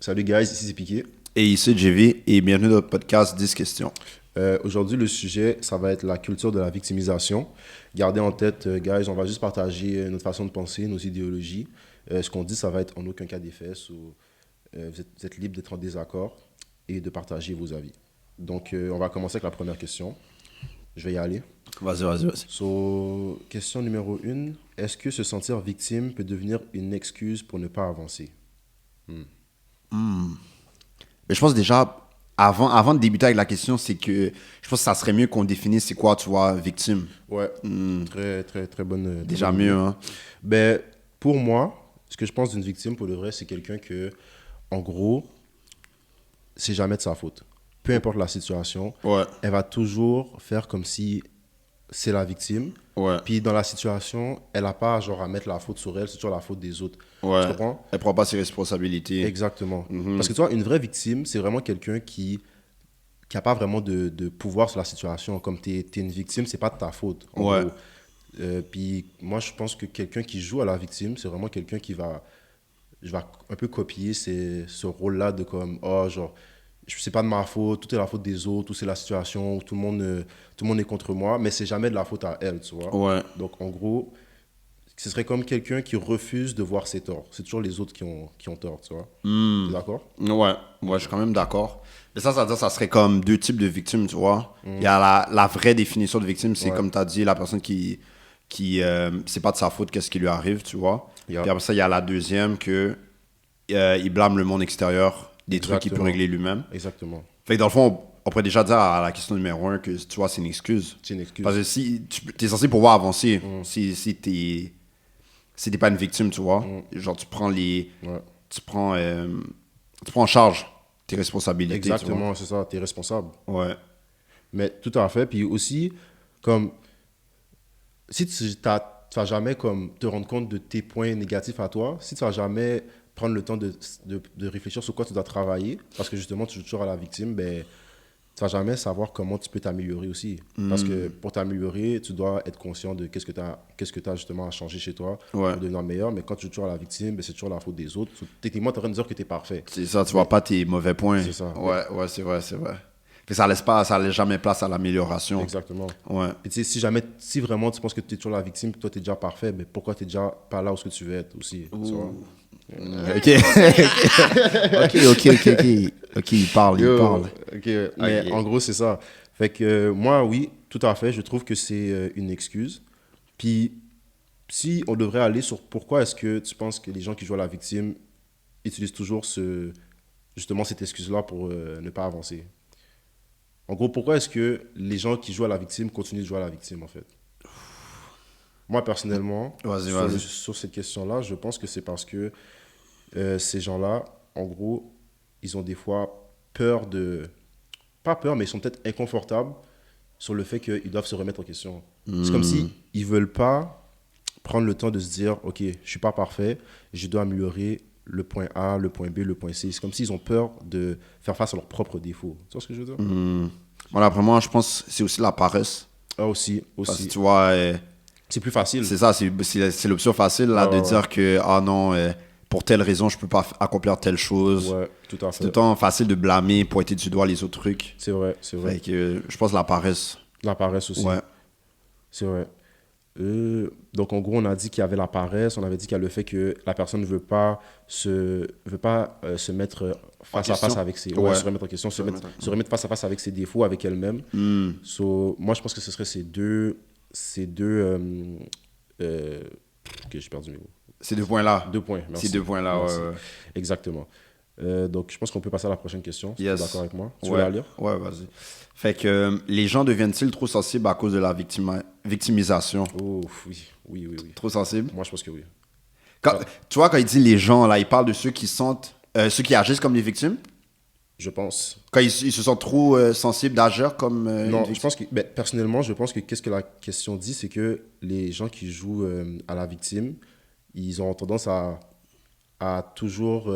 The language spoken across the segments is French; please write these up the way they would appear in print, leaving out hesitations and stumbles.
Salut guys, ici c'est Piqué. Et ici JV, et bienvenue dans notre podcast 10 questions. Aujourd'hui, le sujet, ça va être la culture de la victimisation. Gardez en tête, guys, on va juste partager notre façon de penser, nos idéologies. Ce qu'on dit, ça va être en aucun cas des faits. Vous êtes libre d'être en désaccord et de partager vos avis. Donc, on va commencer avec la première question. Je vais y aller. Vas-y. So, question numéro 1. Est-ce que se sentir victime peut devenir une excuse pour ne pas avancer? Mais je pense déjà, avant de débuter avec la question, c'est que je pense que ça serait mieux qu'on définisse c'est quoi, tu vois, victime. Ouais, très bonne. Déjà très bonne mieux, idée. hein. Ben, pour moi, ce que je pense d'une victime, pour de vrai, c'est quelqu'un que, en gros, c'est jamais de sa faute. Peu importe la situation, Ouais. elle va toujours faire comme si c'est la victime. Ouais. Puis dans la situation, elle n'a pas genre à mettre la faute sur elle, c'est toujours la faute des autres. Ouais. Tu comprends? Elle prend pas ses responsabilités. Exactement. Parce que tu vois, une vraie victime, c'est vraiment quelqu'un qui n'a pas vraiment de pouvoir sur la situation. Comme tu es une victime, c'est pas de ta faute. En Ouais. gros. Puis moi, je pense que quelqu'un qui joue à la victime, c'est vraiment quelqu'un qui va, je vais un peu copier ce rôle-là de comme, oh, genre, c'est pas de ma faute, tout est la faute des autres, tout c'est la situation, tout le monde est contre moi, mais c'est jamais de la faute à elle, tu vois. Ouais. Donc, en gros, ce serait comme quelqu'un qui refuse de voir ses torts. C'est toujours les autres qui ont tort, tu vois. T'es d'accord? Ouais, je suis quand même d'accord. Mais ça veut dire que ça serait comme deux types de victimes, tu vois. Il y a la vraie définition de victime, c'est comme tu as dit, la personne qui c'est pas de sa faute qu'est-ce qui lui arrive, tu vois. Yeah. Puis après ça, il y a la deuxième que il blâme le monde extérieur des trucs qu'il peut Exactement. régler lui-même. Exactement. Fait que dans le fond, on pourrait déjà dire à la question numéro 1 que, tu vois, c'est une excuse. C'est une excuse. Parce que si tu es censé pouvoir avancer, si t'es pas une victime, tu vois, genre tu prends Ouais. tu prends en charge tes responsabilités, tu Exactement, c'est ça, t'es responsable. vois. Ouais. Mais tout à fait. Puis aussi, comme, si tu vas jamais comme, te rendre compte de tes points négatifs à toi, si tu vas jamais prendre le temps de réfléchir sur quoi tu dois travailler, parce que justement, tu joues toujours à la victime, ben, tu vas jamais savoir comment tu peux t'améliorer aussi. Parce que pour t'améliorer, tu dois être conscient de qu'est-ce que tu as justement à changer chez toi Ouais. pour devenir meilleur. Mais quand tu joues toujours à la victime, ben, c'est toujours la faute des autres. Techniquement, tu es en train de dire que tu es parfait. C'est ça, tu vois pas tes mauvais points. C'est ça. Ouais, c'est vrai. Fait que ça laisse jamais place à l'amélioration. Exactement. Ouais. Puis tu sais, si vraiment tu penses que tu es toujours la victime, que toi tu es déjà parfait, mais pourquoi tu n'es déjà pas là où ce que tu veux être aussi, tu vois? Ok. Ok, il parle. Ok, mais Ok. en gros, c'est ça. Fait que moi, oui, tout à fait, je trouve que c'est une excuse. Puis, si on devrait aller sur pourquoi est-ce que tu penses que les gens qui jouent à la victime utilisent toujours justement cette excuse-là pour ne pas avancer? En gros, pourquoi est-ce que les gens qui jouent à la victime continuent de jouer à la victime, en fait? Moi, personnellement, Vas-y. sur cette question-là, je pense que c'est parce que ces gens-là, en gros, ils ont des fois peur de... Pas peur, mais ils sont peut-être inconfortables sur le fait qu'ils doivent se remettre en question. C'est comme si ils veulent pas prendre le temps de se dire, OK, je suis pas parfait, je dois améliorer le point A, le point B, le point C. C'est comme s'ils ont peur de faire face à leurs propres défauts. Tu vois ce que je veux dire? Voilà, après moi, je pense que c'est aussi la paresse. Ah, aussi. Parce que tu vois, C'est plus facile. c'est ça, c'est l'option facile là, de dire que, ah non, pour telle raison, je peux pas accomplir telle chose. Ouais, tout à C'est tout le fait. temps facile de blâmer, pointer du doigt les autres trucs. C'est vrai, c'est vrai. Fait que je pense la paresse. La paresse aussi. Ouais. C'est vrai. Donc, en gros, on a dit qu'il y avait la paresse, on avait dit qu'il y a le fait que la personne ne veut pas se mettre face à question. face avec Ouais. se remettre en question, se remettre face à face avec ses défauts, avec elle-même. So, moi, je pense que ce serait ok, j'ai perdu mes mots. Ces deux points-là. 2 points, merci. Ces deux points-là, Merci. ouais. Exactement. Donc, je pense qu'on peut passer à la prochaine question. Si Yes. tu es d'accord avec moi. Tu veux Ouais. la lire? Ouais, vas-y. Fait que les gens deviennent-ils trop sensibles à cause de la victimisation? Oh, oui. Trop sensibles? Moi, je pense que oui. Tu vois, quand il dit les gens, là, il parle de ceux qui ceux qui agissent comme des victimes. Je pense. Quand ils se sentent trop sensibles d'agir comme une Non, victime. je pense que, personnellement, je pense que qu'est-ce que la question dit, c'est que les gens qui jouent à la victime, ils ont tendance à toujours,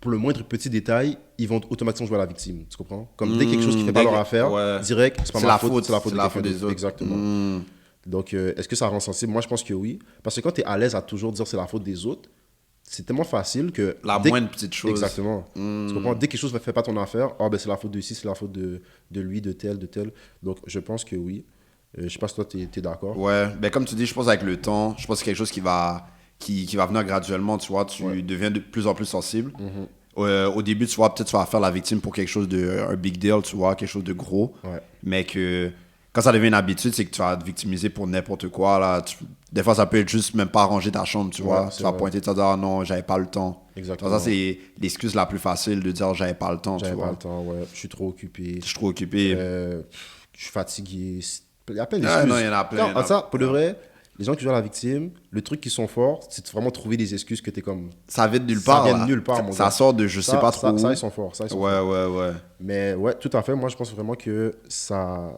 pour le moindre petit détail, ils vont automatiquement jouer à la victime. Tu comprends? Comme dès quelque chose qui ne fait pas leur affaire, ouais. direct, c'est pas C'est ma la faute, faute, c'est la faute c'est de la quelqu'un faute des d'autre. autres. Exactement. Donc, est-ce que ça rend sensible? Moi, je pense que oui. Parce que quand tu es à l'aise à toujours dire c'est la faute des autres, c'est tellement facile que... La dès moindre petite chose. Exactement. Tu comprends? Dès que quelque chose ne fait pas ton affaire, ben, c'est la faute de ci, c'est la faute de lui, de tel, de tel. Donc, je pense que oui. Je sais pas si toi, tu es d'accord. Ouais, ben comme tu dis, je pense avec le temps, je pense que c'est quelque chose qui va venir graduellement, tu vois, tu deviens de plus en plus sensible. Au début, tu vois, peut-être tu vas faire la victime pour quelque chose de un big deal, tu vois, quelque chose de gros. Ouais. Mais que quand ça devient une habitude, c'est que tu vas te victimiser pour n'importe quoi. Là. Des fois, ça peut être juste même pas ranger ta chambre, tu vois. Ouais, Tu vas pointer, tu vas dire, ah non, j'avais pas le temps. Exactement. Ça, c'est l'excuse la plus facile de dire, j'avais pas le temps, tu J'avais pas vois. le temps, ouais. Je suis trop occupé. Je suis trop occupé. Je suis fatigué. Il y a plein Ah, d'excuses. non, il y en a plein. Quand, ça, pour de vrai, les gens qui jouent à la victime, le truc qui sont forts, c'est de vraiment trouver des excuses que t'es comme... Ça vient de nulle Ça part. vient de là. nulle part, mon Ça gars. sort de je sais pas trop. Ça, où. ils sont forts. Ça, ils sont Ouais, forts. ouais. Mais ouais, tout à fait. Moi, je pense vraiment que ça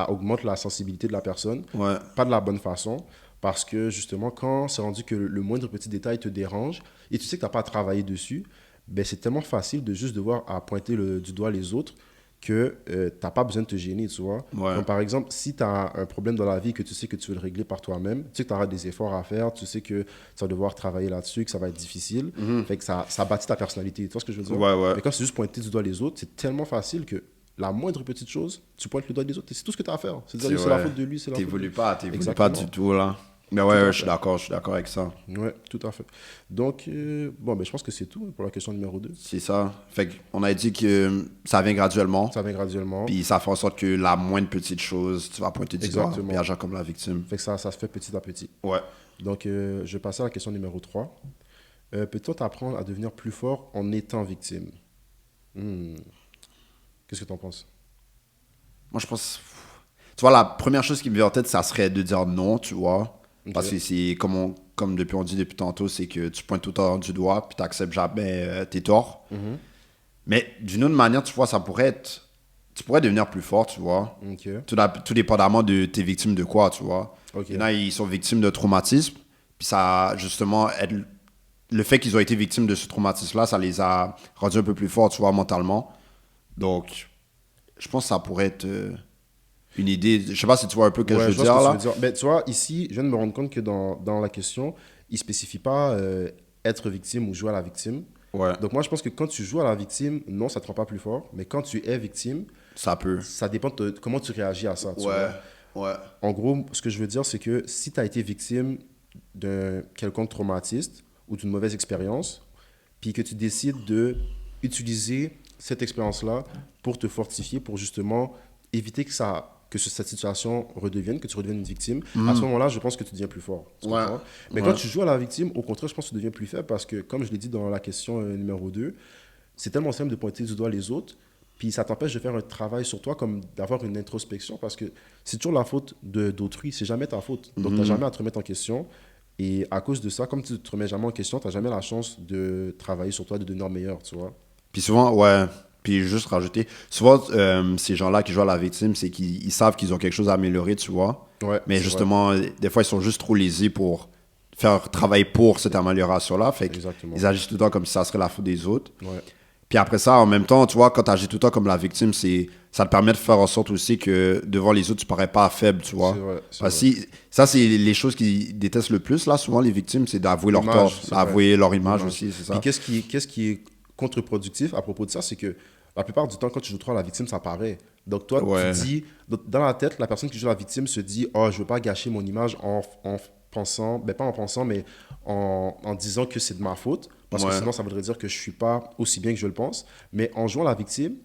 augmente la sensibilité de la personne. Ouais. Pas de la bonne façon. Parce que justement, quand c'est rendu que le moindre petit détail te dérange et tu sais que tu n'as pas à travailler dessus, ben, c'est tellement facile de juste devoir à pointer du doigt les autres que tu n'as pas besoin de te gêner, tu vois. Ouais. Donc, par exemple, si tu as un problème dans la vie que tu sais que tu veux le régler par toi-même, tu sais que tu auras des efforts à faire, tu sais que tu vas devoir travailler là-dessus, que ça va être difficile, fait que ça bâtit ta personnalité. Tu vois ce que je veux dire? Ouais. Mais quand c'est juste pointer du doigt les autres, c'est tellement facile que la moindre petite chose, tu pointes le doigt des autres et c'est tout ce que tu as à faire. C'est dire, c'est la faute de lui, c'est la faute de T'évolues lui. pas Exactement. du tout, là. Mais à ouais, fait. je suis d'accord avec ça. Ouais, tout à fait. Donc, bon, ben, je pense que c'est tout pour la question numéro 2. C'est ça. Fait qu'on a dit que ça vient graduellement. Ça vient graduellement. Puis ça fait en sorte que la moindre petite chose, tu vas pointer du doigt Exactement. et agir comme la victime. Fait que ça se fait petit à petit. Ouais. Donc, je vais passer à la question numéro 3. Peut-on t'apprendre à devenir plus fort en étant victime? Qu'est-ce que tu en penses? Moi, je pense. Tu vois, la première chose qui me vient en tête, ça serait de dire non, tu vois. Ok. Parce que c'est comme depuis on dit depuis tantôt, c'est que tu pointes tout le temps du doigt, puis tu n'acceptes jamais tes torts. Mais d'une autre manière, tu vois, ça pourrait être. Tu pourrais devenir plus fort, tu vois. Ok. Tout dépendamment de t'es victime de quoi, tu vois. Ok. Il y en a, ils sont victimes de traumatisme. Puis ça, justement, le fait qu'ils ont été victimes de ce traumatisme-là, ça les a rendus un peu plus forts, tu vois, mentalement. Donc, je pense que ça pourrait être une idée. Je sais pas si tu vois un peu ce que Ouais, je je veux vois dire, ce que là. tu veux dire. Ben, tu vois, ici, je viens de me rendre compte que dans la question, il ne spécifie pas être victime ou jouer à la victime. Ouais, Donc moi, je pense que quand tu joues à la victime, non, ça ne te rend pas plus fort. Mais quand tu es victime, ça peut. ça dépend de comment tu réagis à ça. Tu vois. Ouais. En gros, ce que je veux dire, c'est que si tu as été victime d'un quelconque traumatisme ou d'une mauvaise expérience, puis que tu décides de utiliser cette expérience-là pour te fortifier, pour justement éviter que cette situation redevienne, que tu redeviennes une victime, à ce moment-là, je pense que tu deviens plus fort. Tu Ouais. comprends? Mais Ouais. quand tu joues à la victime, au contraire, je pense que tu deviens plus faible parce que, comme je l'ai dit dans la question numéro 2, c'est tellement simple de pointer du doigt les autres, puis ça t'empêche de faire un travail sur toi, comme d'avoir une introspection, parce que c'est toujours la faute d'autrui, c'est jamais ta faute. Donc, tu n'as jamais à te remettre en question. Et à cause de ça, comme tu ne te remets jamais en question, tu n'as jamais la chance de travailler sur toi, de devenir meilleur, tu vois. Puis souvent, ouais. Puis juste rajouter, souvent, ces gens-là qui jouent à la victime, c'est qu'ils savent qu'ils ont quelque chose à améliorer, tu vois. Ouais, Mais c'est justement, des fois, ils sont juste trop lésés pour faire travailler pour cette amélioration-là. Fait Exactement. qu'ils agissent tout le temps comme si ça serait la faute des autres. Ouais. Puis après ça, en même temps, tu vois, quand tu agis tout le temps comme la victime, ça te permet de faire en sorte aussi que devant les autres, tu parais pas faible, tu vois. C'est vrai, Parce que ça, c'est les choses qu'ils détestent le plus, là, souvent, les victimes, c'est d'avouer leur L'image, tort, c'est d'avouer leur image L'image. aussi, c'est ça. Puis qu'est-ce qui est contre-productif à propos de ça, c'est que la plupart du temps, quand tu joues trop à la victime, ça paraît. Donc toi, Ouais. tu dis, dans la tête, la personne qui joue la victime se dit, oh, je veux pas gâcher mon image en pensant, ben pas en pensant, mais en disant que c'est de ma faute, parce que Ouais. sinon, ça voudrait dire que je suis pas aussi bien que je le pense. Mais en jouant la victime,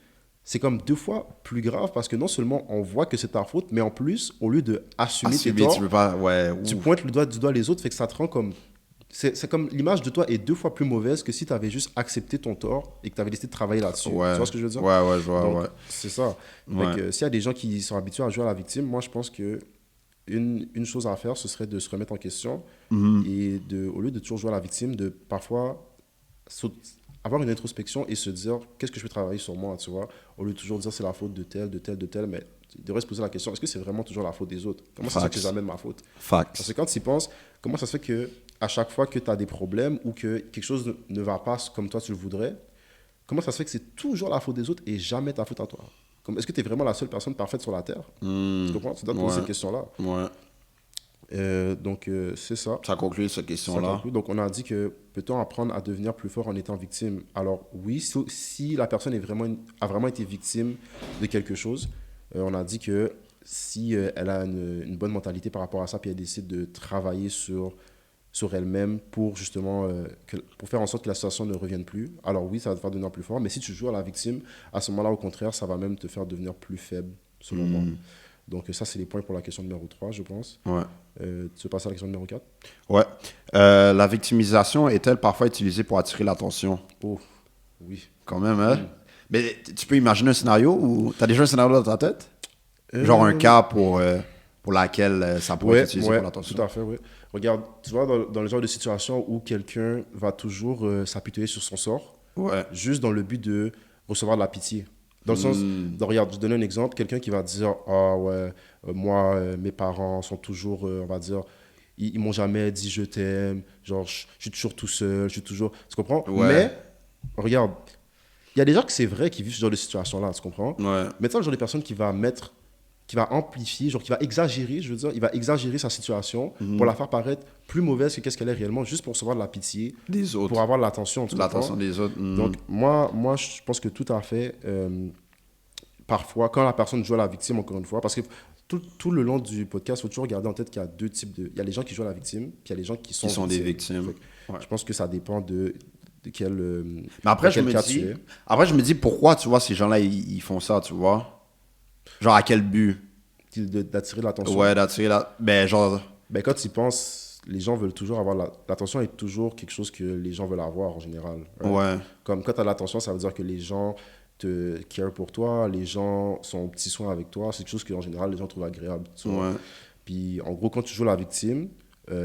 c'est comme 2 fois plus grave parce que non seulement on voit que c'est ta faute, mais en plus, au lieu de assumer tes Assumer, torts, tu veux pas, ouais. tu ouf. pointes du doigt les autres, fait que ça te rend comme... C'est comme l'image de toi est 2 fois plus mauvaise que si tu avais juste accepté ton tort et que tu avais décidé de travailler là-dessus. Ouais. Tu vois ce que je veux dire? Ouais, je vois, Donc, ouais. c'est ça. Ouais. Fait que, s'il y a des gens qui sont habitués à jouer à la victime, moi, je pense que une chose à faire, ce serait de se remettre en question et au lieu de toujours jouer à la victime, de parfois avoir une introspection et se dire qu'est-ce que je peux travailler sur moi, tu vois, au lieu de toujours dire c'est la faute de tel, de tel, de tel, mais il devrait se poser la question est-ce que c'est vraiment toujours la faute des autres? Comment ça se fait que c'est jamais de ma faute? Parce Facts. que quand tu y penses, comment ça se fait que à chaque fois que tu as des problèmes ou que quelque chose ne va pas comme toi tu le voudrais, comment ça se fait que c'est toujours la faute des autres et jamais ta faute à toi? Est-ce que tu es vraiment la seule personne parfaite sur la Terre? Tu comprends? Tu dois te poser Ouais. cette question-là. Ouais. C'est ça. Ça conclut cette Ça question-là. conclut. Donc, on a dit que peut-on apprendre à devenir plus fort en étant victime? Alors, oui, si la personne a vraiment été victime de quelque chose, on a dit que si elle a une bonne mentalité par rapport à ça, puis elle décide de travailler sur elle-même pour justement pour faire en sorte que la situation ne revienne plus, alors oui, ça va te faire devenir plus fort. Mais si tu joues à la victime, à ce moment-là, au contraire, ça va même te faire devenir plus faible, selon moi. Donc, ça, c'est les points pour la question numéro 3, je pense. Ouais. Tu veux passer à la question numéro 4? Ouais. La victimisation est-elle parfois utilisée pour attirer l'attention? Oh, oui. Quand même, hein? Mais tu peux imaginer un scénario ou t'as déjà un scénario dans ta tête? Genre un cas pour laquelle ça pourrait être utilisé pour l'attention. Tout à fait, oui. Regarde, tu vois, dans le genre de situation où quelqu'un va toujours s'apitoyer sur son sort, Ouais. juste dans le but de recevoir de la pitié. Dans le sens, regarde, je te donne un exemple, quelqu'un qui va dire, ah ouais, moi, mes parents sont toujours, on va dire, ils m'ont jamais dit je t'aime, genre, je suis toujours tout seul, je suis toujours, tu comprends? Ouais. Mais, regarde, il y a des gens que c'est vrai qui vivent ce genre de situation-là, tu comprends? Ouais. Mais tu sais, le genre de personne qui va amplifier, genre qui va exagérer, je veux dire, il va exagérer sa situation pour la faire paraître plus mauvaise que qu'est-ce qu'elle est réellement, juste pour recevoir de la pitié, Des autres. pour avoir de l'attention. Tu L'attention comprends? des autres. Donc, moi, je pense que tout à fait, parfois, quand la personne joue à la victime, encore une fois, parce que tout le long du podcast, il faut toujours garder en tête qu'il y a deux types de... Il y a les gens qui jouent à la victime, puis il y a les gens qui sont des victimes. Fait que Ouais. Je pense que ça dépend de quel, Mais après, de quel cas tu es. je me dis pourquoi, tu vois, ces gens-là, ils font ça, tu vois? Genre, à quel but? D'attirer l'attention. Ouais, d'attirer la... Ben, genre... Ben, quand tu y penses, les gens veulent toujours avoir l'attention est toujours quelque chose que les gens veulent avoir en général. Ouais. Comme quand tu as l'attention, ça veut dire que les gens te care pour toi, les gens sont aux petits soins avec toi. C'est quelque chose que en général les gens trouvent agréable. Tu vois. Ouais. Puis en gros, quand tu joues la victime,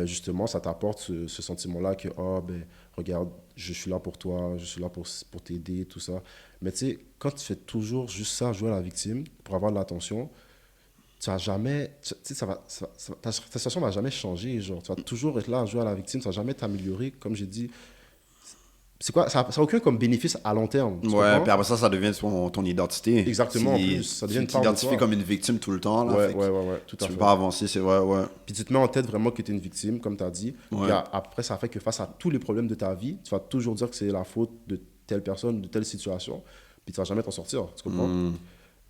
justement, ça t'apporte ce sentiment-là que, oh, ben, regarde, je suis là pour toi, je suis là pour t'aider, tout ça. Mais tu sais, quand tu fais toujours juste ça, jouer à la victime, pour avoir de l'attention, tu vas jamais, tu sais, ta situation va jamais changer, genre, tu vas toujours être là à jouer à la victime, ça va jamais t'améliorer, comme j'ai dit. C'est quoi, ça n'a aucun comme bénéfice à long terme, tu Ouais, comprends? puis après ça devient ton identité. Exactement, en plus, ça devient Tu une part de t'identifies toi. comme une victime tout le temps, là. Ouais, fait que ouais, tout à Tu fait. peux pas avancer, c'est vrai, ouais. Puis tu te mets en tête vraiment que tu es une victime, comme tu as dit. Ouais. Puis après, ça fait que face à tous les problèmes de ta vie, tu vas toujours dire que c'est la faute de telle personne, de telle situation, puis tu vas jamais t'en sortir, tu comprends?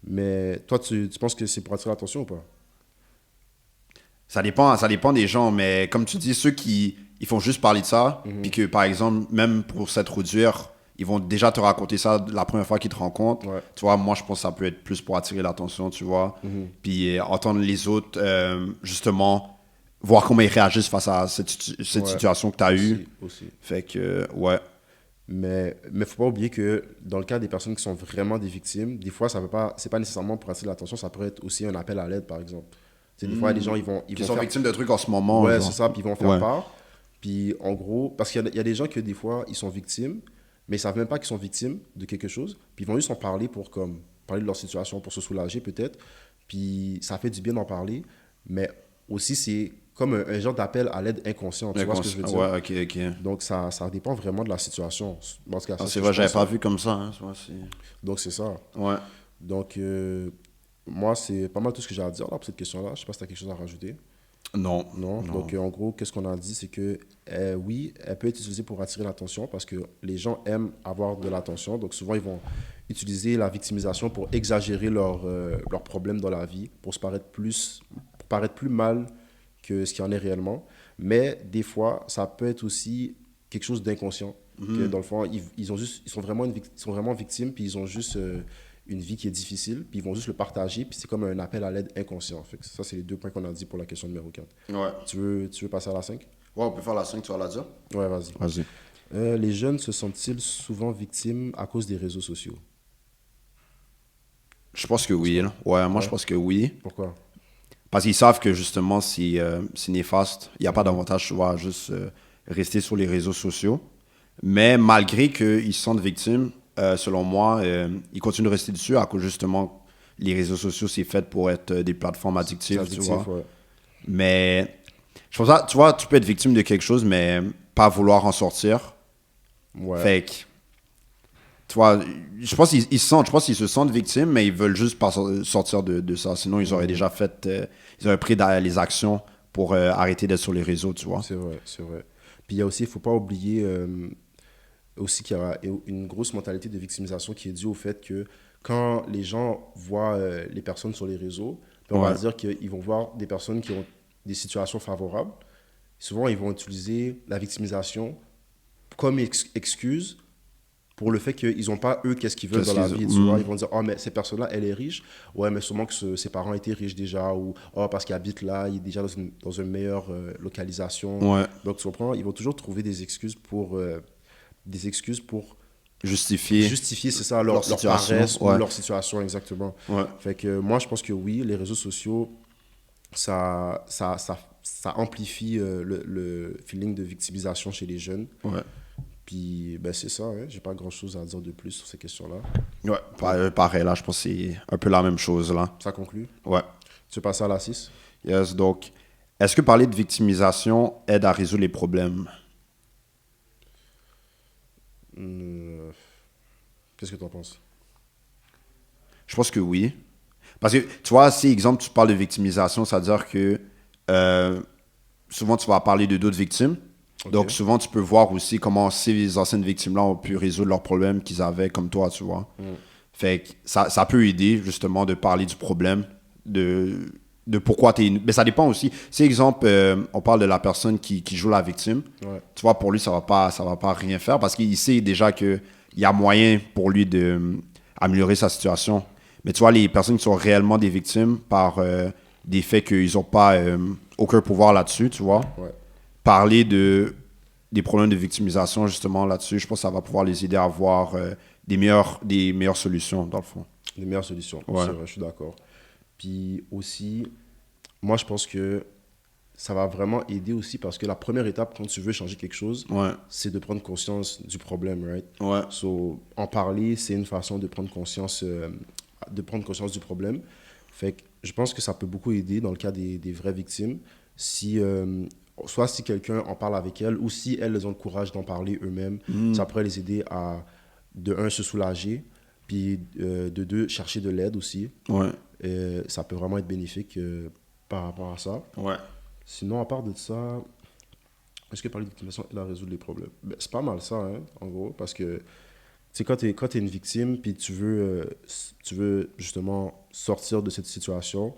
Mais toi, tu penses que c'est pour attirer l'attention ou pas? Ça dépend des gens, mais comme tu dis, ceux qui ils font juste parler de ça, puis que, par exemple, même pour s'introduire, ils vont déjà te raconter ça la première fois qu'ils te rencontrent. Ouais. Tu vois, moi, je pense que ça peut être plus pour attirer l'attention, tu vois. Puis entendre les autres, justement, voir comment ils réagissent face à cette Ouais. situation que tu as eue. Aussi. Fait que, ouais. Mais faut pas oublier que dans le cas des personnes qui sont vraiment des victimes, des fois, c'est pas nécessairement pour attirer l'attention, ça pourrait être aussi un appel à l'aide, par exemple. Tu sais, des fois, les gens, ils Qui vont sont faire... victimes de trucs en ce moment. Ouais, genre. c'est ça, puis ils vont faire Ouais. part. Puis en gros, parce qu'il y a des gens que des fois, ils sont victimes, mais ils savent même pas qu'ils sont victimes de quelque chose, puis ils vont juste en parler pour comme, parler de leur situation, pour se soulager peut-être, puis ça fait du bien d'en parler, mais aussi c'est comme un genre d'appel à l'aide inconscient, tu vois ce que je veux dire? Ouais, ok. Donc ça dépend vraiment de la situation. En tout cas, Ah, ça, c'est je vrai, j'avais pense, pas hein. vu comme ça. Hein. Ouais, Donc c'est ça. ouais. Donc moi, c'est pas mal tout ce que j'ai à dire là, pour cette question-là. Je sais pas si tu as quelque chose à rajouter. Non. Non. Donc, en gros, qu'est-ce qu'on a dit? C'est que, oui, elle peut être utilisée pour attirer l'attention parce que les gens aiment avoir de l'attention. Donc, souvent, ils vont utiliser la victimisation pour exagérer leurs problèmes dans la vie, pour paraître plus mal que ce qu'il y en est réellement. Mais des fois, ça peut être aussi quelque chose d'inconscient. Que dans le fond, ils sont vraiment victimes, puis ils ont juste une vie qui est difficile, puis ils vont juste le partager, puis c'est comme un appel à l'aide inconscient. Fait que ça, c'est les 2 points qu'on a dit pour la question numéro 4. Ouais. Tu veux passer à la 5? Ouais, on peut faire la 5, tu vas la dire? Ouais, vas-y. Vas-y. Les jeunes se sentent-ils souvent victimes à cause des réseaux sociaux? Je pense que oui. Là. Ouais, moi, je pense que oui. Pourquoi? Parce qu'ils savent que, justement, c'est néfaste. Il n'y a pas d'avantage, tu vois, à juste rester sur les réseaux sociaux. Mais malgré qu'ils se sentent victimes, selon moi, ils continuent de rester dessus à cause, justement, les réseaux sociaux, c'est fait pour être des plateformes addictives, C'est tu addictif, vois. ouais. Mais, je pense ça, tu vois, tu peux être victime de quelque chose, mais pas vouloir en sortir. Ouais. Fait que, tu vois, je pense qu'ils se sentent victimes, mais ils veulent juste pas sortir de ça. Sinon, ils auraient déjà fait, ils auraient pris les actions pour arrêter d'être sur les réseaux, tu vois. C'est vrai, c'est vrai. Puis il y a aussi, il ne faut pas oublier aussi qu'il y a une grosse mentalité de victimisation qui est due au fait que quand les gens voient les personnes sur les réseaux, puis on va Ouais. dire qu'ils vont voir des personnes qui ont des situations favorables. Souvent, ils vont utiliser la victimisation comme excuse pour le fait qu'ils n'ont pas, eux, qu'est-ce qu'ils veulent dans la vie. Tu vois, ils vont dire, oh, mais cette personne-là, elle est riche. Ouais, mais sûrement que ses parents étaient riches déjà. Ou, oh, parce qu'il habite là, il est déjà dans une meilleure localisation. Ouais. Donc, tu comprends, ils vont toujours trouver des excuses pour Justifier justifier, c'est ça, leur situation. paresse ou Ouais. leur situation, exactement. Ouais. Fait que moi, je pense que oui, les réseaux sociaux, ça amplifie le feeling de victimisation chez les jeunes. Ouais. Puis, ben, c'est ça, hein. J'ai pas grand-chose à dire de plus sur ces questions-là. Ouais. Pareil, là, je pense que c'est un peu la même chose, là. Ça conclut. Ouais. Tu veux passer à la 6? Yes, donc, est-ce que parler de victimisation aide à résoudre les problèmes? Qu'est-ce que tu en penses? Je pense que oui. Parce que, tu vois, si, exemple, tu parles de victimisation, ça veut dire que souvent, tu vas parler de d'autres victimes. Ok. Donc, souvent, tu peux voir aussi comment ces anciennes victimes-là ont pu résoudre leurs problèmes qu'ils avaient comme toi, tu vois. Fait que ça peut aider, justement, de parler du problème, de pourquoi tu es... Mais ça dépend aussi. Si, exemple, on parle de la personne qui joue la victime, Ouais. tu vois, pour lui, ça va pas rien faire parce qu'il sait déjà qu'il y a moyen pour lui d'améliorer sa situation. Mais tu vois, les personnes qui sont réellement des victimes par des faits qu'ils n'ont pas aucun pouvoir là-dessus, tu vois, Ouais. parler des problèmes de victimisation, justement, là-dessus, je pense que ça va pouvoir les aider à avoir des meilleures solutions, dans le fond. Les meilleures solutions. Ouais. C'est vrai, je suis d'accord. Puis aussi, moi, je pense que ça va vraiment aider aussi parce que la première étape, quand tu veux changer quelque chose, Ouais. c'est de prendre conscience du problème, right? Ouais. So, en parler, c'est une façon de prendre conscience du problème. Fait que je pense que ça peut beaucoup aider dans le cas des vraies victimes. Si, soit si quelqu'un en parle avec elles ou si elles ont le courage d'en parler eux-mêmes, ça pourrait les aider à, de un, se soulager, puis de deux, chercher de l'aide aussi. Ouais. Ça peut vraiment être bénéfique par rapport à ça. Ouais. Sinon, à part de ça, est-ce que parler de victimisation aide à résoudre les problèmes? Ben, c'est pas mal ça, hein, en gros, parce que c'est quand tu es une victime, puis tu veux justement sortir de cette situation,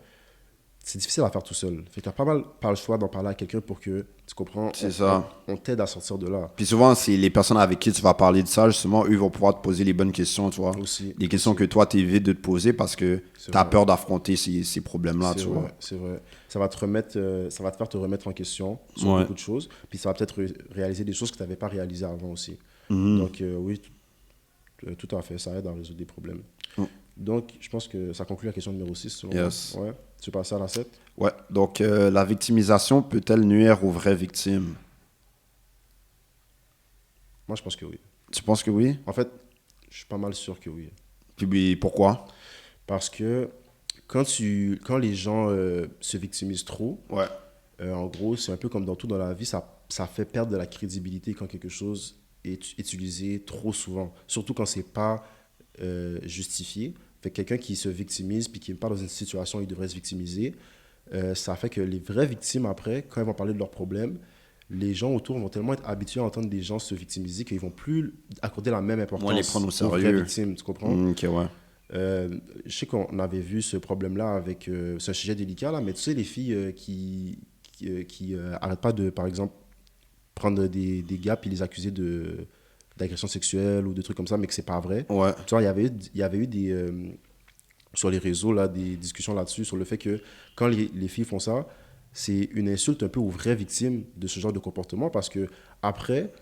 c'est difficile à faire tout seul. Fait que t'as pas le choix d'en parler à quelqu'un pour que, tu comprends, C'est ça. on t'aide à sortir de là. Puis souvent, c'est les personnes avec qui tu vas parler de ça, justement, eux vont pouvoir te poser les bonnes questions, tu vois. Aussi. Des questions que toi, tu évites de te poser parce que C'est tu as vrai. peur d'affronter ces problèmes-là, C'est tu vrai, vois. c'est vrai. Ça va te faire te remettre en question sur Ouais. beaucoup de choses. Puis ça va peut-être réaliser des choses que tu n'avais pas réalisées avant aussi. Mhm. Donc oui, tout à fait, ça aide à résoudre des problèmes. Mm. Donc je pense que ça conclut la question numéro 6. Selon Yes. moi. Ouais. Tu veux passer à la 7? Ouais, donc la victimisation peut-elle nuire aux vraies victimes? Moi, je pense que oui. Tu penses que oui? En fait, je suis pas mal sûr que oui. Puis pourquoi? Parce que quand les gens se victimisent trop, Ouais. en gros, c'est un peu comme dans tout dans la vie, ça fait perdre de la crédibilité quand quelque chose est utilisé trop souvent. Surtout quand c'est pas justifié. Fait que quelqu'un qui se victimise puis qui n'est pas dans une situation où il devrait se victimiser, ça fait que les vraies victimes, après, quand ils vont parler de leurs problèmes, les gens autour vont tellement être habitués à entendre des gens se victimiser qu'ils vont plus accorder la même importance Moins les prendre au aux vraies sérieux. victimes, tu comprends? Ok, ouais. Je sais qu'on avait vu ce problème-là avec... c'est un sujet délicat, là, mais tu sais, les filles qui arrêtent pas de, par exemple, prendre des gars puis les accuser d'agression sexuelle ou de trucs comme ça, mais que c'est pas vrai. Ouais. Tu vois, il y avait eu sur les réseaux là, des discussions là-dessus, sur le fait que quand les filles font ça, c'est une insulte un peu aux vraies victimes de ce genre de comportement parce que après,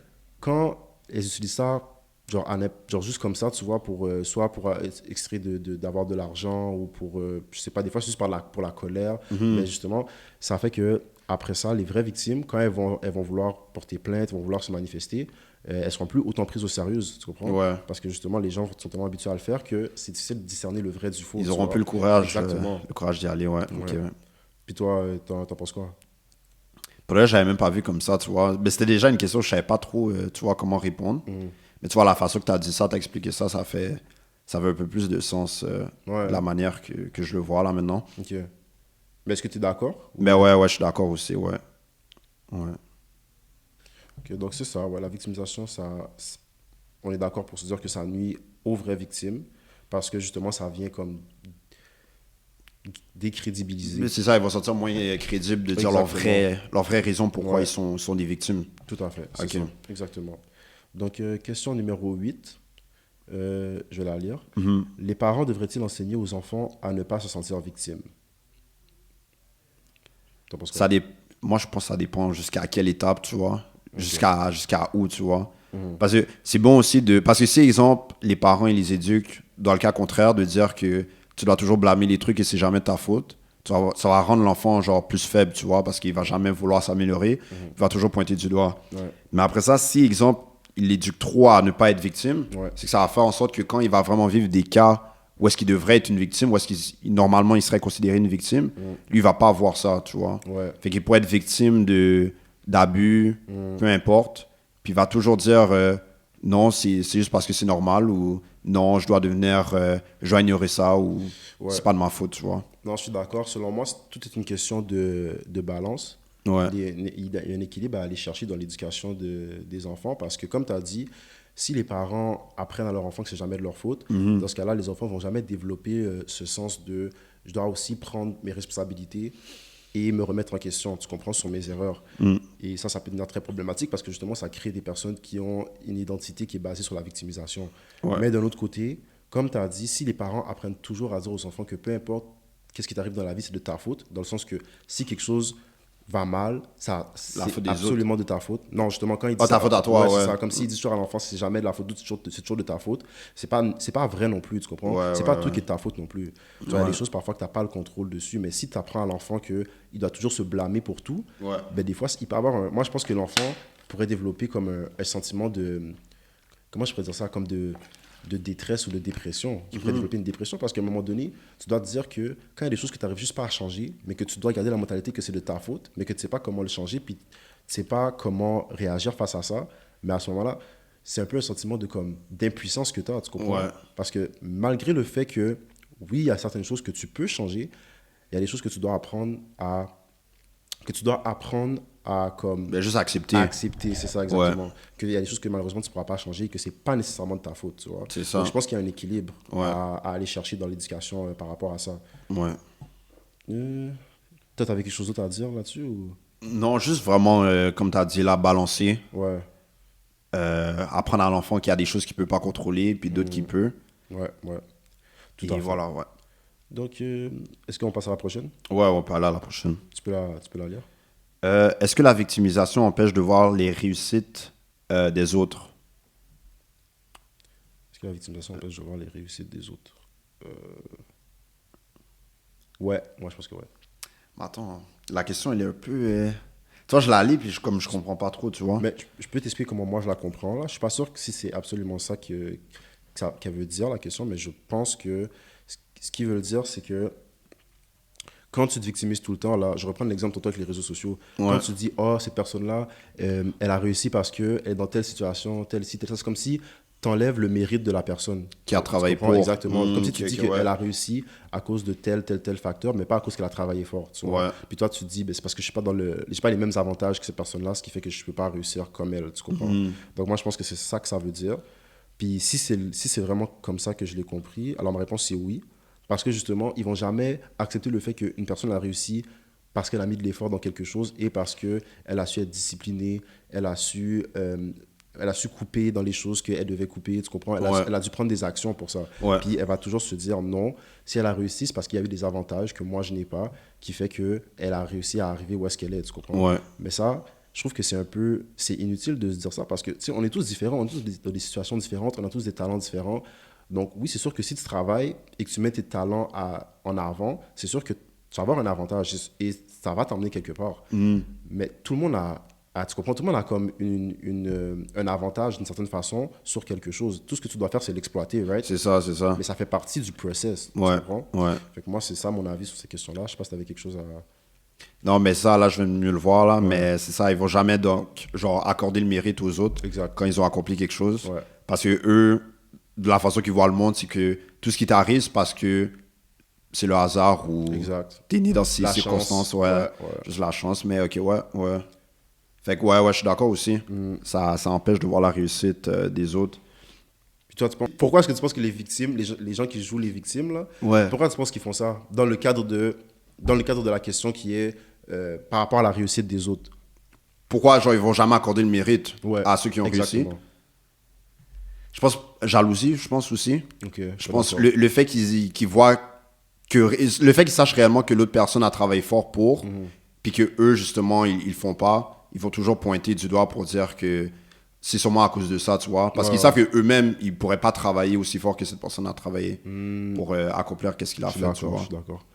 quand elles utilisent ça, genre juste comme ça, tu vois, soit pour extrait d'avoir de l'argent ou pour, je sais pas, des fois c'est juste pour la colère, mais justement, ça fait que après ça, les vraies victimes, quand elles vont vouloir porter plainte, vont vouloir se manifester, elles seront plus autant prises au sérieux, tu comprends? Ouais. Parce que justement, les gens sont tellement habitués à le faire que c'est difficile de discerner le vrai du faux. Ils tu auront vois. plus le Exactement. courage d'y aller, ouais. Ok, Ouais. ouais. Puis toi, t'en penses quoi? Pour là, j'avais même pas vu comme ça, tu vois. Mais c'était déjà une question, je savais pas trop, tu vois, comment répondre. Mais tu vois, la façon que tu as dit ça, tu as expliqué ça, ça fait un peu plus de sens Ouais. de la manière que je le vois là maintenant. Ok. Mais est-ce que tu es d'accord? Mais ouais, je suis d'accord aussi, ouais. Ouais. Ok, donc c'est ça, ouais, la victimisation, on est d'accord pour se dire que ça nuit aux vraies victimes parce que justement, ça vient comme Mais décrédibiliser. c'est ça, ils vont sentir moins crédibles de dire Exactement. leur vraie raison pourquoi Ouais, sont des victimes. tout à fait, c'est Ok. ça, exactement. Donc, question numéro 8, je vais la lire. Mhm. Les parents devraient-ils enseigner aux enfants à ne pas se sentir victimes? T'en penses quoi? Ça dé... Moi, je pense que ça dépend jusqu'à quelle étape, tu vois. Ok. Jusqu'à où, tu vois. Mhm. Parce que c'est bon aussi de... Parce que si, exemple, les parents, ils les éduquent, dans le cas contraire, de dire que tu dois toujours blâmer les trucs et c'est jamais ta faute, ça va rendre l'enfant, genre, plus faible, tu vois, parce qu'il va jamais vouloir s'améliorer. Il va toujours pointer du doigt. Ouais, Mais après ça, si, exemple, il l'éduque trop à ne pas être victime, ouais, c'est que ça va faire en sorte que quand il va vraiment vivre des cas où est-ce qu'il devrait être une victime, où est-ce qu'il normalement il serait considéré une victime, lui il va pas avoir ça, tu vois. ouais. Fait qu'il pourrait être victime de d'abus, peu importe, puis il va toujours dire non, c'est juste parce que c'est normal ou non, je dois ignorer ça ou Ouais. c'est pas de ma faute, tu vois. Non, je suis d'accord. Selon moi, tout est une question de balance. Ouais. Il y a un équilibre à aller chercher dans l'éducation des enfants parce que, comme tu as dit, si les parents apprennent à leur enfant que c'est jamais de leur faute, dans ce cas-là, les enfants vont jamais développer ce sens de je dois aussi prendre mes responsabilités et me remettre en question, tu comprends, sur mes erreurs. Et ça peut devenir très problématique parce que justement, ça crée des personnes qui ont une identité qui est basée sur la victimisation. Ouais. Mais d'un autre côté, comme tu as dit, si les parents apprennent toujours à dire aux enfants que peu importe qu'est-ce qui t'arrive dans la vie, c'est de ta faute, dans le sens que si quelque chose va mal, La c'est faute des absolument de ta faute. Non, justement, quand il dit Ah, ta ça, faute à toi, c'est ouais. ça, comme s'il dit toujours à l'enfant, c'est jamais de la faute, c'est toujours de ta faute. C'est pas vrai non plus, tu comprends? Ouais, C'est ouais, pas tout ouais. qui est de ta faute non plus. Tu vois, il y a Ouais. des choses parfois que tu n'as pas le contrôle dessus, mais si tu apprends à l'enfant qu'il doit toujours se blâmer pour tout, Ouais. ben des fois, il peut avoir moi, je pense que l'enfant pourrait développer comme un sentiment de, comment je pourrais dire ça, comme de détresse ou de dépression, qui pourrait développer une dépression parce qu'à un moment donné, tu dois te dire que quand il y a des choses que tu n'arrives juste pas à changer, mais que tu dois garder la mentalité que c'est de ta faute, mais que tu ne sais pas comment le changer, puis tu ne sais pas comment réagir face à ça, mais à ce moment-là, c'est un peu un sentiment de comme d'impuissance que tu as, tu comprends? Ouais. Parce que malgré le fait que, oui, il y a certaines choses que tu peux changer, il y a des choses que tu dois apprendre à comme Ben, juste accepter. à accepter, c'est ça Ouais. exactement. Qu'il y a des choses que malheureusement tu ne pourras pas changer et que ce n'est pas nécessairement de ta faute, tu vois. C'est ça. Donc je pense qu'il y a un équilibre Ouais. à aller chercher dans l'éducation par rapport à ça. Ouais. Toi, tu avais quelque chose d'autre à dire là-dessus ou... Non, juste vraiment, comme tu as dit là, balancer. Ouais, Apprendre à l'enfant qu'il y a des choses qu'il peut pas contrôler, puis d'autres qu'il peut. ouais, ouais. Tout Et à fait. voilà, ouais. Donc, est-ce qu'on passe à la prochaine? Ouais, on peut aller à la prochaine. Tu peux la lire? Est-ce que la victimisation empêche de voir les réussites des autres? Est-ce que la victimisation empêche de voir les réussites des autres? Ouais, moi je pense que ouais. Attends, la question, elle est un peu... Tu vois, je la lis, puis comme je comprends pas trop, tu vois. Mais je peux t'expliquer comment moi je la comprends là. Je suis pas sûr que si c'est absolument ça qu'elle veut dire la question, mais je pense que ce qu'il veut dire, c'est que quand tu te victimises tout le temps, là, je reprends l'exemple tantôt avec les réseaux sociaux. Ouais. Quand tu dis, oh, cette personne-là, elle a réussi parce qu'elle est dans telle situation, telle ci, telle ça, c'est comme si tu enlèves le mérite de la personne. Qui a Tu travaillé comprends? pour. Exactement. Comme si tu ok, dis ok, qu'elle ouais. a réussi à cause de tel facteur, mais pas à cause qu'elle a travaillé fort. Tu vois? Ouais. Puis toi, tu te dis, ben, c'est parce que je n'ai pas les mêmes avantages que cette personne-là, ce qui fait que je ne peux pas réussir comme elle. Tu comprends? Donc moi, je pense que c'est ça que ça veut dire. Puis si c'est vraiment comme ça que je l'ai compris, alors ma réponse c'est oui. Parce que justement, ils vont jamais accepter le fait qu'une personne a réussi parce qu'elle a mis de l'effort dans quelque chose et parce qu'elle a su être disciplinée, elle a su couper dans les choses qu'elle devait couper, tu comprends? Ouais. Elle a dû prendre des actions pour ça. Ouais. Puis elle va toujours se dire non, si elle a réussi, c'est parce qu'il y a eu des avantages que moi je n'ai pas, qui fait qu'elle a réussi à arriver où est-ce qu'elle est, tu comprends? Ouais. Mais ça, je trouve que c'est inutile de se dire ça parce que, tu sais, on est tous différents, on est tous dans des situations différentes, on a tous des talents différents. Donc oui, c'est sûr que si tu travailles et que tu mets tes talents en avant, c'est sûr que tu vas avoir un avantage et ça va t'emmener quelque part. Mais tout le monde tu comprends, tout le monde a comme un avantage d'une certaine façon sur quelque chose. Tout ce que tu dois faire, c'est l'exploiter, right? C'est ça, c'est ça. Mais ça fait partie du process, tu Ouais. comprends? Ouais. Fait que moi, c'est ça mon avis sur ces questions-là. Je sais pas si tu avais quelque chose à... Non, mais ça, là, je viens de mieux le voir, là, mais c'est ça, ils vont jamais, donc, genre, accorder le mérite aux autres Exact. quand ils ont accompli quelque chose. Ouais. Parce que eux, de la façon qu'ils voient le monde, c'est que tout ce qui t'arrive, c'est parce que c'est le hasard ou Exact. t'es né dans ces La circonstances, chance. ouais, Ouais. juste la chance, mais ok, ouais. Fait que ouais, je suis d'accord aussi. Ça empêche de voir la réussite des autres. Puis toi, pourquoi est-ce que tu penses que les victimes, les gens qui jouent les victimes, là, Ouais. pourquoi tu penses qu'ils font ça dans le cadre de la question qui est par rapport à la réussite des autres? Pourquoi, genre, ils vont jamais accorder le mérite Ouais, à ceux qui ont réussi? exactement. Je pense, jalousie, je pense aussi. Ok, Je pense le fait qu'ils voient le fait qu'ils sachent réellement que l'autre personne a travaillé fort pour, puis que eux justement ils font pas, ils vont toujours pointer du doigt pour dire que c'est sûrement à cause de ça, tu vois, parce qu'ils savent que eux-mêmes ils pourraient pas travailler aussi fort que cette personne a travaillé pour accomplir qu'est-ce qu'il a fait, tu vois. Je suis d'accord.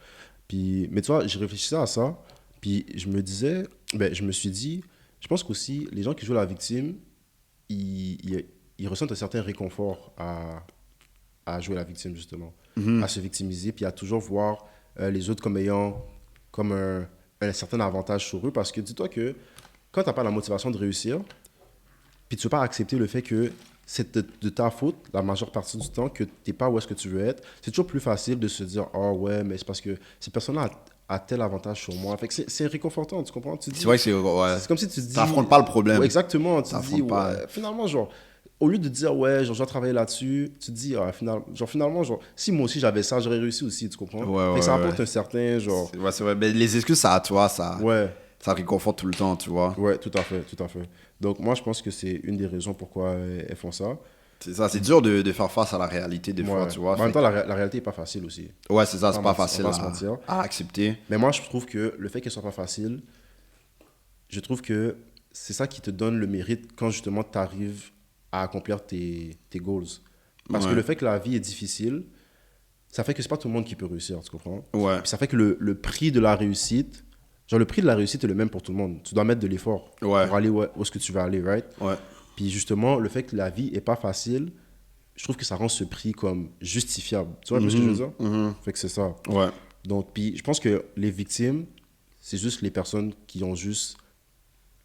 Puis, mais tu vois, je réfléchissais à ça, puis je me disais, je me suis dit, je pense qu'aussi, les gens qui jouent la victime, ils ressentent un certain réconfort à jouer la victime, justement, à se victimiser, puis à toujours voir les autres comme ayant comme un certain avantage sur eux, parce que dis-toi que quand tu n'as pas la motivation de réussir, puis tu ne veux pas accepter le fait que c'est de ta faute la majeure partie du temps, que tu n'es pas où est-ce que tu veux être, c'est toujours plus facile de se dire « Oh ouais, mais c'est parce que cette personne-là a tel avantage sur moi. » Fait que c'est réconfortant, tu comprends? Tu dis, C'est vrai que c'est comme si tu te dis... t'affrontes pas le problème. Ouais, exactement, tu te dis, T'affrontes pas. ouais, finalement, genre, au lieu de dire, ouais, genre, je dois travailler là-dessus, tu te dis, ah, finalement, genre, si moi aussi j'avais ça, j'aurais réussi aussi, tu comprends? Ouais, Fait que ça ouais, apporte un certain, genre, c'est vrai, mais les excuses ça, tu vois, ça réconforte tout le temps, tu vois. ouais, tout à fait, tout à fait. Donc, moi, je pense que c'est une des raisons pourquoi elles font ça. C'est ça, c'est dur de faire face à la réalité des fois, Ouais. tu vois. Mais en même temps, la réalité n'est pas facile aussi. Ouais, c'est ça, c'est pas On va facile pas se mentir. à accepter. Mais moi, je trouve que le fait qu'elle soit pas facile, je trouve que c'est ça qui te donne le mérite quand justement tu arrives à accomplir tes goals. Parce que Ouais. le fait que la vie est difficile, ça fait que c'est pas tout le monde qui peut réussir, tu comprends? Ouais. Puis ça fait que le prix de la réussite, genre le prix de la réussite est le même pour tout le monde. Tu dois mettre de l'effort Ouais. pour aller où est-ce que tu veux aller, right? Ouais. Puis justement, le fait que la vie est pas facile, je trouve que ça rend ce prix comme justifiable. Tu vois un peu ce que je veux dire? Fait que c'est ça. Ouais. Donc, puis je pense que les victimes, c'est juste les personnes qui ont juste...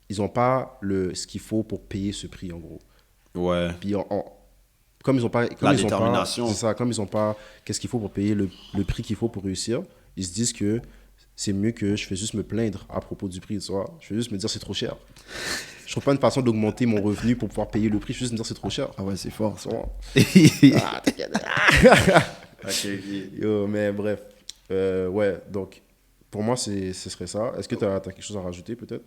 Ils n'ont pas ce qu'il faut pour payer ce prix, en gros. Ouais. Puis comme ils n'ont pas... La ils ont pas- détermination. C'est ça, comme ils n'ont pas qu'est-ce qu'il faut pour payer le prix qu'il faut pour réussir, ils se disent que c'est mieux que je fais juste me plaindre à propos du prix, tu vois. Je fais juste me dire c'est trop cher. Je trouve pas une façon d'augmenter mon revenu pour pouvoir payer le prix, je fais juste me dire c'est trop cher. Ah ouais, c'est fort. Tu vois. Ah, ok. Yo, mais bref. Ouais, donc pour moi, ce serait ça. Est-ce que tu as quelque chose à rajouter peut-être?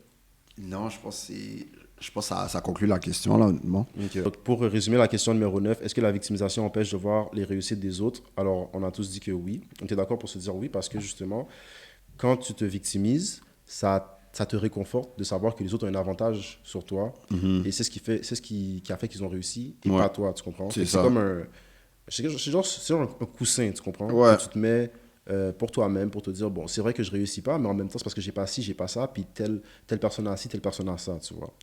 Non, je pense que ça conclut la question, là, honnêtement. Ok. Donc, pour résumer la question numéro 9, est-ce que la victimisation empêche de voir les réussites des autres? Alors, on a tous dit que oui. On était d'accord pour se dire oui parce que justement, quand tu te victimises, ça te réconforte de savoir que les autres ont un avantage sur toi. Et c'est ce qui a fait qu'ils ont réussi et Ouais. pas toi, tu comprends? C'est C'est ça. comme c'est genre un coussin, tu comprends? Ouais. Que tu te mets pour toi-même, pour te dire, bon, c'est vrai que je réussis pas, mais en même temps, c'est parce que j'ai pas ci, j'ai pas ça, puis telle personne a ci, telle personne a ça, tu vois.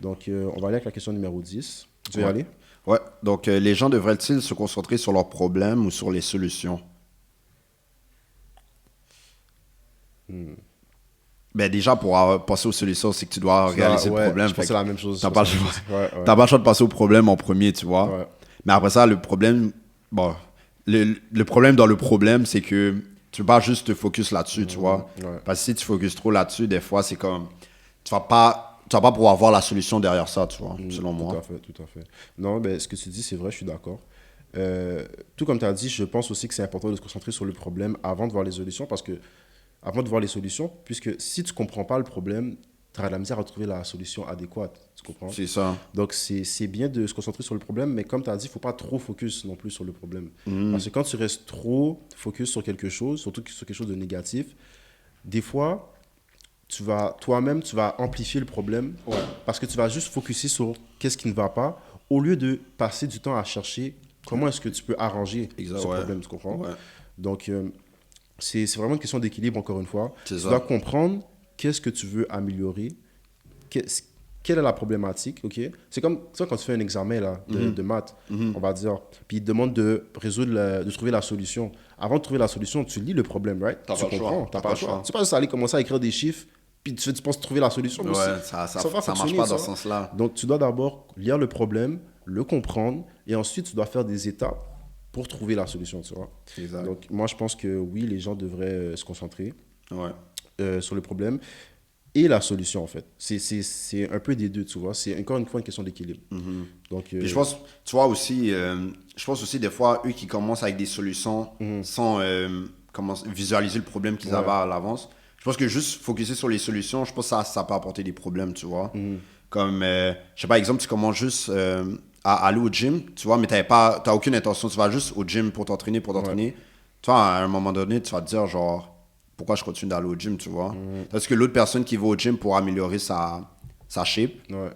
Donc, on va aller avec la question numéro 10. Tu veux y Ouais. aller? Ouais. Donc, les gens devraient-ils se concentrer sur leurs problèmes ou sur les solutions? Ben déjà, pour passer aux solutions, c'est que tu dois réaliser ouais, le problème. je pense que c'est la même chose. T'as je pas, pense le que choix. c'est la même chose. Ouais, ouais. T'as pas le choix de passer au problème en premier, tu vois. Ouais. Mais après ça, le problème, bon, le problème dans le problème, c'est que tu peux pas juste te focus là-dessus, tu vois. ouais. Parce que si tu focuses trop là-dessus, des fois, c'est comme, tu vas pas pouvoir voir la solution derrière ça, tu vois, selon moi. Tout à fait, tout à fait. Non, ben, ce que tu dis, c'est vrai, je suis d'accord. Tout comme tu as dit, je pense aussi que c'est important de se concentrer sur le problème avant de voir les solutions, parce que avant de voir les solutions, puisque si tu comprends pas le problème, tu auras de la misère à trouver la solution adéquate, tu comprends? C'est ça. Donc, c'est bien de se concentrer sur le problème, mais comme tu as dit, il ne faut pas trop focus non plus sur le problème. Parce que quand tu restes trop focus sur quelque chose, surtout sur quelque chose de négatif, des fois, toi-même, tu vas amplifier le problème parce que tu vas juste focuser sur qu'est-ce qui ne va pas au lieu de passer du temps à chercher comment est-ce que tu peux arranger Exact, ce ouais. problème, tu comprends? Ouais. Donc, c'est vraiment une question d'équilibre, encore une fois. C'est Tu ça. dois comprendre qu'est-ce que tu veux améliorer, quelle est la problématique, ok? C'est comme ça quand tu fais un examen là, de maths, on va dire, puis il te demande de de trouver la solution. Avant de trouver la solution, tu lis le problème, right? T'as Tu pas le choix. comprends, T'as t'as pas le choix. Tu peux pas juste aller commencer à écrire des chiffres, puis tu penses trouver la solution. Ouais, ça va marche fonctionner, pas dans ça. ce sens-là. Donc, tu dois d'abord lire le problème, le comprendre, et ensuite, tu dois faire des étapes pour trouver la solution, tu vois. Exact. Donc, moi, je pense que oui, les gens devraient se concentrer Ouais. sur le problème et la solution, en fait. C'est un peu des deux, tu vois. C'est encore une fois une question d'équilibre. Donc, Puis je pense, tu vois aussi, je pense aussi des fois, eux qui commencent avec des solutions sans visualiser le problème qu'ils avaient à l'avance. Je pense que juste focuser sur les solutions, je pense que ça peut apporter des problèmes, tu vois. Comme, je sais pas, exemple, tu commences juste à aller au gym, tu vois, mais t'as aucune intention, tu vas juste au gym pour t'entraîner. Tu vois, à un moment donné, tu vas te dire, genre, pourquoi je continue d'aller au gym, tu vois. Parce que l'autre personne qui va au gym pour améliorer sa shape, ouais.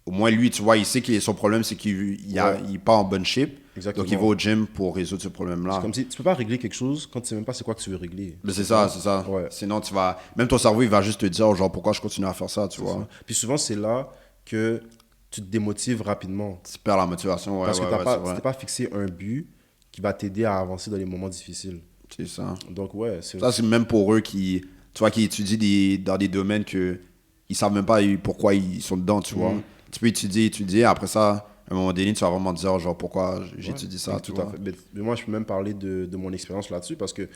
au moins lui, tu vois, il sait que son problème, c'est qu'il est pas en bonne shape. Exactement. Donc il va au gym pour résoudre ce problème-là. C'est comme si tu peux pas régler quelque chose quand tu sais même pas c'est quoi que tu veux régler. Mais c'est ça. Ouais. Sinon, tu vas. Même ton cerveau, il va juste te dire, genre, pourquoi je continue à faire ça, tu vois. Ça. Puis souvent, c'est là que tu te démotives rapidement. Tu perds la motivation, ouais. Parce que ouais, tu t'es pas fixé un but qui va t'aider à avancer dans les moments difficiles. C'est ça. Donc, ouais. Ça, c'est même pour eux qui, tu vois, qui étudient dans des domaines que ils savent même pas pourquoi ils sont dedans, tu vois. Tu peux étudier, après ça, à un moment donné, tu vas vraiment te dire, genre, pourquoi j'étudie ça, tout tu à vois. fait. Mais moi, je peux même parler de mon expérience là-dessus parce que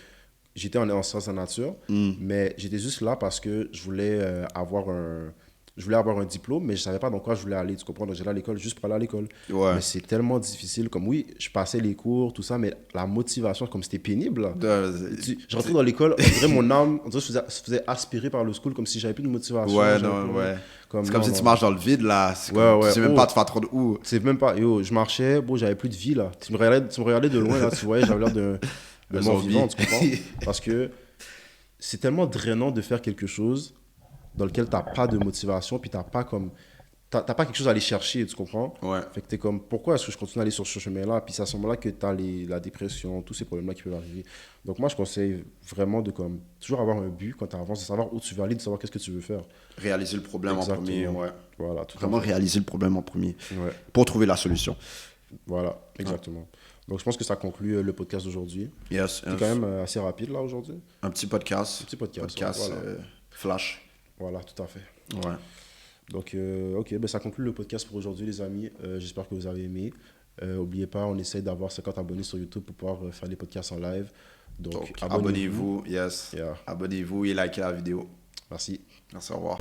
j'étais en sciences de la nature, mais j'étais juste là parce que je voulais avoir un diplôme, mais je savais pas dans quoi je voulais aller, tu comprends? Donc j'allais à l'école juste pour aller à l'école. Ouais. Mais c'est tellement difficile, comme oui, je passais les cours, tout ça, mais la motivation, comme c'était pénible. Là. Je rentrais dans l'école, on dirait mon âme, on dirait que je faisais aspirer par le school comme si j'avais plus de motivation. Ouais, non, ouais. C'est comme si tu marches dans le vide, là. Tu sais même pas, tu vas trop de où. C'est même pas, yo, je marchais, bon, j'avais plus de vie, là. Tu me regardais de loin, là, tu voyais, j'avais l'air de mort vivant, tu comprends? Parce que c'est tellement drainant de faire quelque chose dans lequel t'as pas de motivation, puis t'as pas pas quelque chose à aller chercher, tu comprends? Ouais. Fait que t'es comme, pourquoi est-ce que je continue à aller sur ce chemin-là? Puis c'est à ce moment-là que t'as la dépression, tous ces problèmes-là qui peuvent arriver. Donc moi, je conseille vraiment de comme, toujours avoir un but quand tu avances, de savoir où tu veux aller, de savoir qu'est-ce que tu veux faire. Réaliser le problème en premier, ouais. Voilà, tout Vraiment réaliser le problème en premier, ouais. Pour trouver la solution. Voilà, exactement. Donc je pense que ça conclut le podcast d'aujourd'hui. Yes. C'est quand même assez rapide là aujourd'hui. Un petit podcast. Voilà. Flash. Voilà, tout à fait. Ouais. Donc, ok, ben, ça conclut le podcast pour aujourd'hui, les amis. J'espère que vous avez aimé. N'oubliez pas, on essaie d'avoir 50 abonnés sur YouTube pour pouvoir faire les podcasts en live. Donc abonnez-vous. Yes. Yeah. Abonnez-vous et likez la vidéo. Merci. Merci, au revoir.